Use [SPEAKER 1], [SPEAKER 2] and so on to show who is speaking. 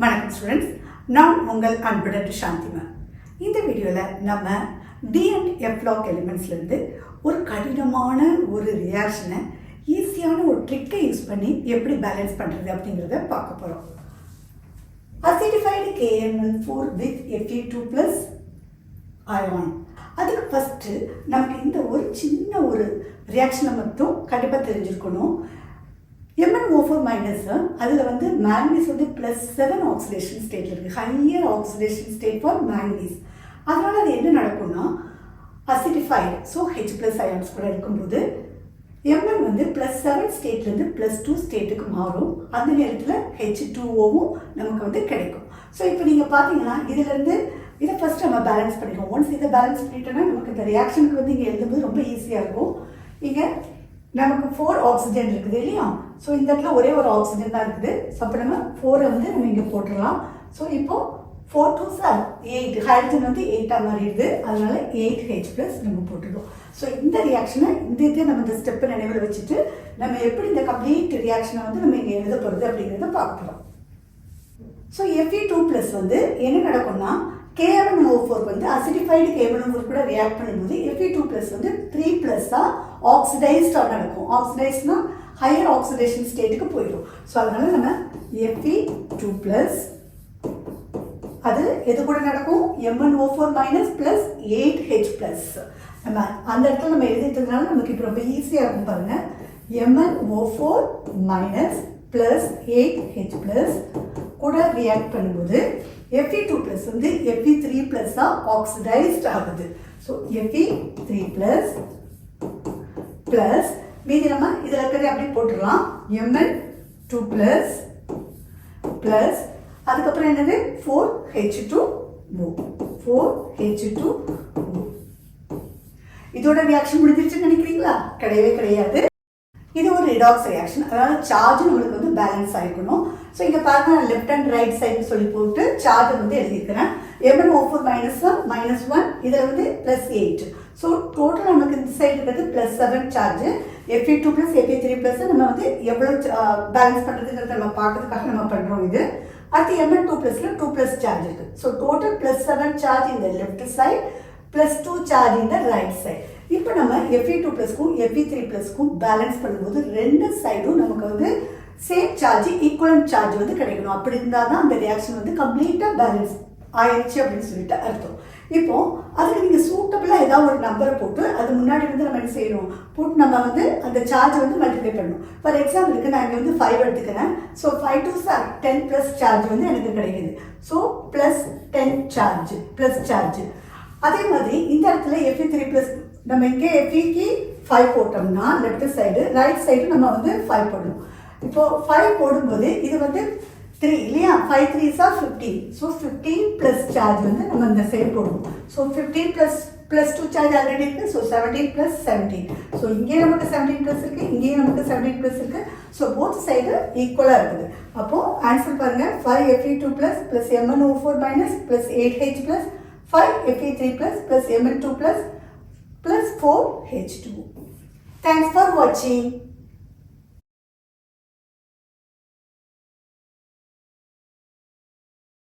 [SPEAKER 1] வணக்கம் ஸ்டூடெண்ட்ஸ், நான் உங்கள் அன்புடன் சாந்திமா. இந்த வீடியோவில் நம்ம டி அண்ட் எஃப் லாக் எலிமெண்ட்ஸ்லேருந்து ஒரு கடினமான ஒரு ரியாக்ஷனை ஈஸியான ஒரு ட்ரிக்கை யூஸ் பண்ணி எப்படி பேலன்ஸ் பண்ணுறது அப்படிங்கிறத பார்க்க போகிறோம். Acidified KMnO4 with Fe2+ ion. அதுக்கு ஃபஸ்ட்டு நமக்கு இந்த ஒரு சின்ன ஒரு ரியாக்ஷனை மட்டும் கண்டிப்பாக தெரிஞ்சிருக்கணும். MnO4- அதில் வந்து மேங்கனீஸ் வந்து +7 ஆக்சிடேஷன் ஸ்டேட்டில் இருக்குது. Higher oxidation state for manganese. அதனால் அது என்ன நடக்கும்னா அசிடிஃபைடு, ஸோ H+ அயான்ஸ் கூட இருக்கும்போது Mn வந்து +7 ஸ்டேட்லேருந்து +2 ஸ்டேட்டுக்கு மாறும். அந்த நேரத்தில் H2Oவும் நமக்கு வந்து கிடைக்கும். ஸோ இப்போ நீங்கள் பார்த்தீங்கன்னா இதிலேருந்து இதை ஃபஸ்ட் நம்ம பேலன்ஸ் பண்ணிடுவோம். ஒன்ஸ் இதை பேலன்ஸ் பண்ணிட்டோன்னா நமக்கு இந்த ரியாக்ஷனுக்கு வந்து இங்கே எழுதும்போது ரொம்ப ஈஸியாக இருக்கும். இங்கே நமக்கு 4 ஆக்சிஜன் இருக்குது இல்லையா? ஸோ இந்த இடத்துல ஒரே ஒரு ஆக்சிஜன் தான் இருக்குது. ஸோ அப்போ நம்ம 4 வந்து நம்ம இங்கே போட்டுடலாம். ஸோ இப்போது 4 2s 8 ஹைட்ரஜன் வந்து 8ஆக மாறிடுது. அதனால 8H+ நம்ம போட்டுடுவோம். ஸோ இந்த ரியாக்ஷனை இந்த நம்ம இந்த ஸ்டெப்பை நினைவில் வச்சுட்டு நம்ம எப்படி இந்த கம்ப்ளீட் ரியாக்ஷனை வந்து நம்ம இங்கே எழுத போகிறது அப்படிங்கிறத பார்க்குறோம். ஸோ Fe2+ வந்து என்ன நடக்கும்னா KMnO4 வந்து அசிடிஃபைடு KMnO4 கூட ரியாக்ட் பண்ணும்போது Fe2+ வந்து 3+ஆக ஆக்சிடைஸ்டாக நடக்கும். ஆக்சிடைஸ்னா ஹையர் ஆக்சிடேஷன் ஸ்டேட்டுக்கு போயிடும். ஸோ அதனால நம்ம Fe2+ அது எது கூட நடக்கும்? MnO4- + 8H+. நம்ம அந்த இடத்துல நம்ம எழுதிட்டதுனால நமக்கு இப்போ ரொம்ப ஈஸியாக இருக்கும் பாருங்கள். MnO4- + 8H+ கூட ரியாக்ட் பண்ணும்போது Fe2+ வந்து Fe3+ஆக ஆக்சிடைஸ்ட் ஆகுது. ஸோ Fe3+ ப்ளஸ் மீதி நம்ம இதில் இருக்கிறத அப்படியே போட்டுடலாம். Mn2+ ப்ளஸ் அதுக்கப்புறம் என்னது 4H2O. 4H2O. இதோட ரியாக்ஷன் முடிஞ்சிருச்சுன்னு நினைக்கிறீங்களா? கிடையவே கிடையாது. இது ஒரு ரிடாக்ஸ் ரியாக்ஷன். அதாவது சார்ஜ் நம்மளுக்கு வந்து பேலன்ஸ் ஆகிக்கணும். ஸோ இங்கே பாருங்க, நான் லெஃப்ட் அண்ட் ரைட் சைடு சொல்லி போட்டு சார்ஜை வந்து எழுதிக்கிறேன். MnO4- -1 இதில் வந்து +8. ஸோ டோட்டல் நமக்கு இந்த சைடு இருக்கிறது +7 சார்ஜ். Fe2+ Fe3+ நம்ம வந்து எவ்வளோ பேலன்ஸ் பண்ணுறதுங்கிறத நம்ம பார்க்கறதுக்காக நம்ம பண்ணுறோம். இது அடுத்து Mn2+ல 2+ சார்ஜ் இருக்குது. ஸோ டோட்டல் +7 சார்ஜ் இந்த லெஃப்ட் சைட் +2 சார்ஜ் இந்த ரைட் சைட். இப்போ நம்ம Fe2+க்கும் Fe3+க்கும் பேலன்ஸ் பண்ணும்போது ரெண்டு சைடும் நமக்கு வந்து சேம் சார்ஜ், ஈக்குவலன்ட் சார்ஜ் வந்து கிடைக்கணும். அப்படி இருந்தால் தான் அந்த ரியாக்ஷன் வந்து கம்ப்ளீட்டாக பேலன்ஸ் ஆயிடுச்சு அப்படின்னு சொல்லிட்டு அர்த்தம். இப்போ அதுக்கு நீங்கள் சூட்டபிளாக ஏதாவது ஒரு நம்பரை போட்டு அது முன்னாடி வந்து நம்ம என்ன செய்யணும்? போட்டு நம்ம வந்து அந்த சார்ஜை வந்து மல்டிப்ளை பண்ணணும். ஃபார் எக்ஸாம்பிளுக்கு நான் இங்கே வந்து 5 எடுத்துக்கிறேன். ஸோ 5 2s 10+ சார்ஜ் வந்து எனக்கு கிடைக்குது. So +10 charge plus charge. அதே மாதிரி இந்த இடத்துல Fe3+ நம்ம இங்கே Feக்கு 5 போட்டோம்னா லெஃப்ட் சைடு, ரைட் சைடு நம்ம வந்து 5 போடணும். இப்போது 5 போடும்போது இது வந்து 3 இல்லையா? 5 3s 15. ஸோ 15+ சார்ஜ் வந்து நம்ம இந்த சைடு போடணும். ஸோ 15 +2 சார்ஜ் ஆல்ரெடி இருக்குது. ஸோ 17 + 17. ஸோ இங்கே நமக்கு 17+ இருக்குது, இங்கேயும் நமக்கு 17+ இருக்குது. ஸோ போத் சைடு ஈக்குவலாக இருக்குது. அப்போது ஆன்சர் பாருங்கள், 5 Fe2+ + MnO4- + 8H+, 5 Fe3+ + Mn2+ + 4H2. Thanks for watching.